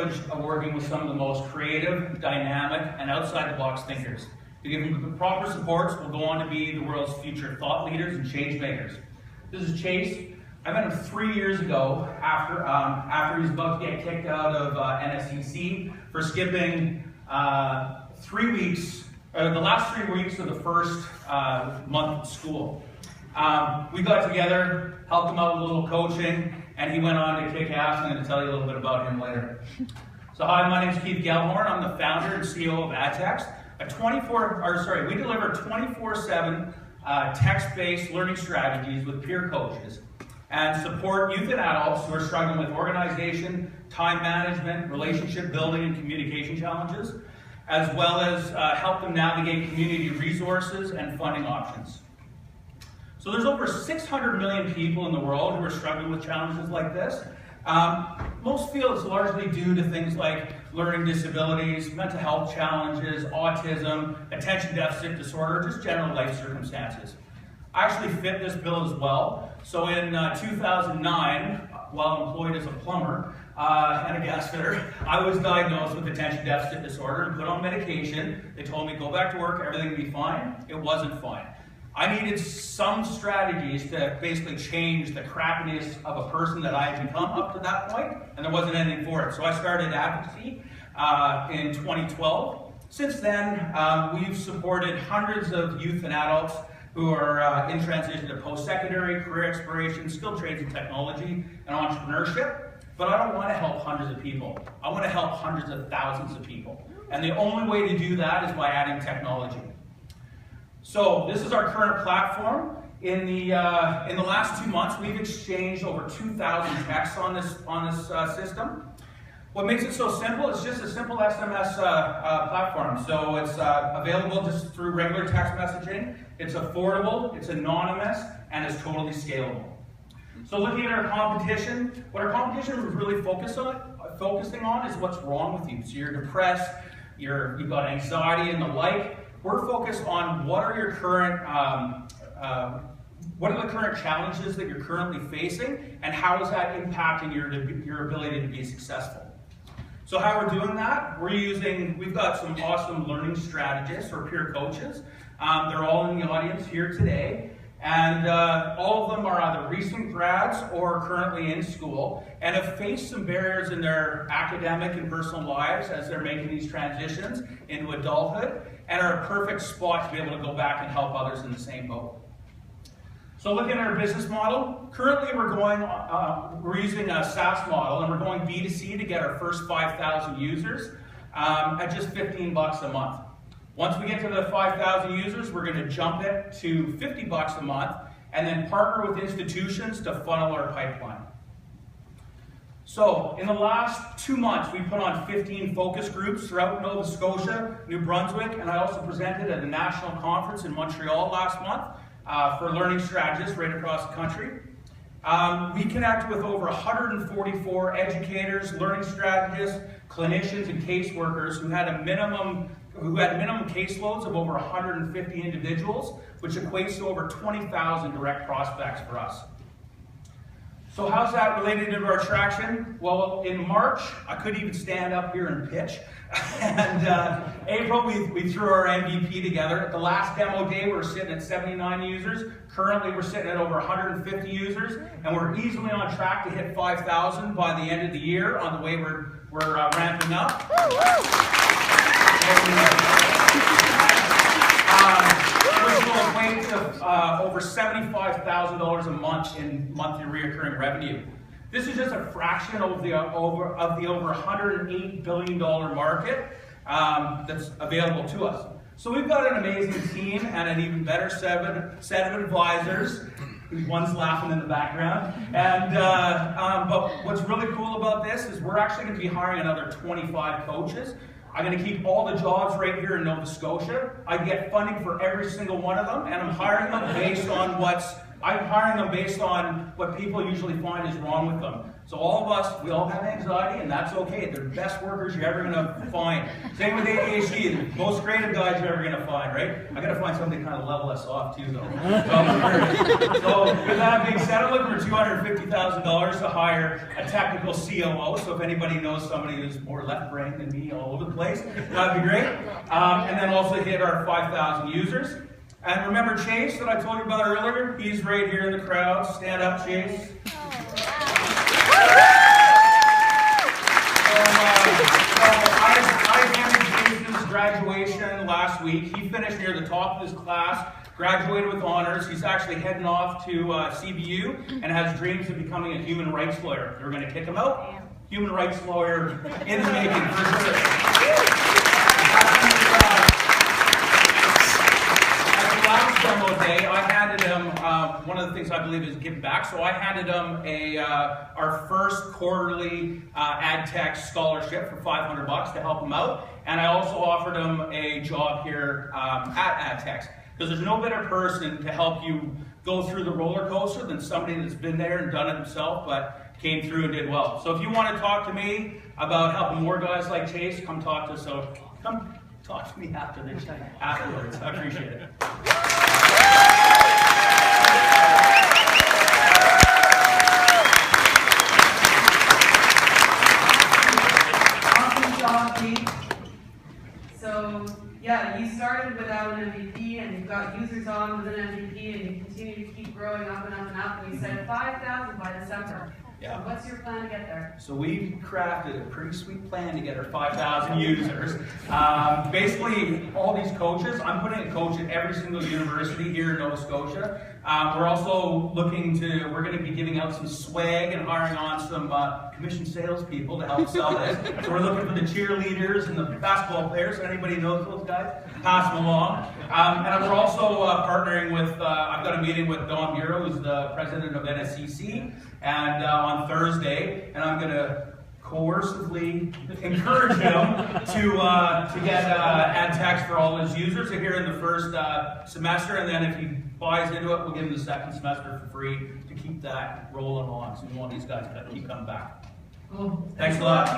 privilege of working with some of the most creative, dynamic, and outside-the-box thinkers. To give them the proper supports, will go on to be the world's future thought leaders and change makers. This is Chase. I met him 3 years ago after he was about to get kicked out of NSCC for skipping 3 weeks, the last 3 weeks of the first month of school. We got together, helped him out with a little coaching, and he went on to kick ass. I'm going to tell you a little bit about him later. So hi, my name is Keith Gellhorn. I'm the founder and CEO of ADDtext. We deliver 24/7 text-based learning strategies with peer coaches and support youth and adults who are struggling with organization, time management, relationship building, and communication challenges, as well as help them navigate community resources and funding options. So there's over 600 million people in the world who are struggling with challenges like this. Most feel it's largely due to things like learning disabilities, mental health challenges, autism, attention deficit disorder, just general life circumstances. I actually fit this bill as well. So in 2009, while employed as a plumber and a gas fitter, I was diagnosed with attention deficit disorder and put on medication. They told me, go back to work, everything will be fine. It wasn't fine. I needed some strategies to basically change the crappiness of a person that I had become up to that point, and there wasn't anything for it. So I started advocacy in 2012. Since then, we've supported hundreds of youth and adults who are in transition to post-secondary, career exploration, skilled trades and technology, and entrepreneurship. But I don't want to help hundreds of people. I want to help hundreds of thousands of people. And the only way to do that is by adding technology. So this is our current platform. In the last 2 months, we've exchanged over 2,000 texts on this system. What makes it so simple? It's just a simple SMS platform. So it's available just through regular text messaging. It's affordable, it's anonymous, and it's totally scalable. So looking at our competition, what our competition is really focusing on is what's wrong with you. So you're depressed, you've got anxiety and the like. We're focused on what are your current, what are the current challenges that you're currently facing, and how is that impacting your ability to be successful. So how we're doing that, we've got some awesome learning strategists or peer coaches. They're all in the audience here today. And all of them are either recent grads or currently in school and have faced some barriers in their academic and personal lives as they're making these transitions into adulthood, and are a perfect spot to be able to go back and help others in the same boat. So looking at our business model, currently we're using a SaaS model, and we're going B2C to get our first 5,000 users at just $15 a month. Once we get to the 5,000 users, we're going to jump it to $50 a month and then partner with institutions to funnel our pipeline. So in the last 2 months, we put on 15 focus groups throughout Nova Scotia, New Brunswick, and I also presented at a national conference in Montreal last month for learning strategists right across the country. We connect with over 144 educators, learning strategists, clinicians, and caseworkers who had minimum caseloads of over 150 individuals, which equates to over 20,000 direct prospects for us. So how's that related to our traction? Well, in March, I couldn't even stand up here and pitch. And April, we threw our MVP together. At the last demo day, we were sitting at 79 users. Currently, we're sitting at over 150 users, and we're easily on track to hit 5,000 by the end of the year on the way we're ramping up. Which will equate to over $75,000 a month in monthly reoccurring revenue. This is just a fraction of the over $108 billion market that's available to us. So we've got an amazing team and an even better set of advisors. One's laughing in the background. And but what's really cool about this is we're actually going to be hiring another 25 coaches. I'm going to keep all the jobs right here in Nova Scotia. I get funding for every single one of them, and I'm hiring them based on what people usually find is wrong with them. So all of us, we all have anxiety, and that's okay. They're the best workers you're ever going to find. Same with ADHD, the most creative guys you're ever going to find, right? I got to find something to kind of level us off too, though. So with that being said, I'm looking for $250,000 to hire a technical COO. So if anybody knows somebody who's more left-brained than me all over the place, that'd be great. And then also hit our 5,000 users. And remember Chase that I told you about earlier? He's right here in the crowd. Stand up, Chase. I attended Jason's graduation last week. He finished near the top of his class, graduated with honors. He's actually heading off to CBU and has dreams of becoming a human rights lawyer. They're going to kick him out. Human rights lawyer in the making, for sure. Last demo day, I handed him, one of the things I believe is give back, so I handed him our first quarterly ADDtext scholarship for $500 to help him out, and I also offered him a job here at ADDtext, because there's no better person to help you go through the roller coaster than somebody that's been there and done it himself, but came through and did well. So if you want to talk to me about helping more guys like Chase, come talk to us. So come talk to me afterwards. I appreciate it. So, yeah, you started without an MVP and you've got users on with an MVP and you continue to keep growing up and up and up. And you said 5,000 by December. Yeah. So what's your plan to get there? So we've crafted a pretty sweet plan to get our 5,000 users. Basically, all these coaches, I'm putting a coach at every single university here in Nova Scotia. We're also looking to, we're going to be giving out some swag and hiring on some commission salespeople to help sell this. So we're looking for the cheerleaders and the basketball players. So anybody knows those guys, pass them along. And we're also partnering with, I've got a meeting with Don Bureau, who's the president of NSCC, and on Thursday, and I'm going to coercively encourage him to get ADDtext for all his users here in the first semester, and then if he buys into it, we'll give him the second semester for free to keep that rolling on. So we want these guys to keep coming back. Cool. Thanks a lot.